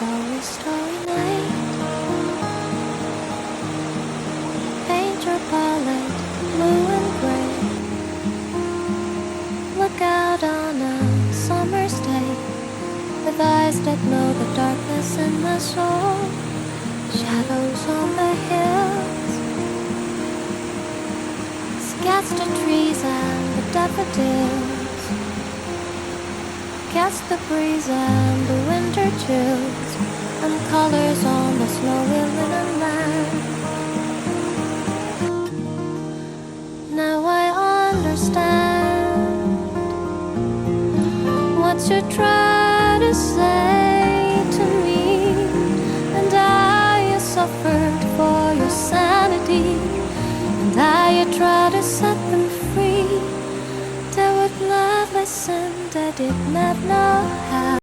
starry, starry night. Paint your palette blue and gray. Look out on a summer's day with eyes that know the darkness in my soul. Shadows on the hills, sketch the trees and the daffodils. Catch the breeze and the winter chills, and colors on the snowy linen land. Now I understand what you try to say to me, and I suffered for your sanity, and I try to set them free. They would not listen, they did not know how.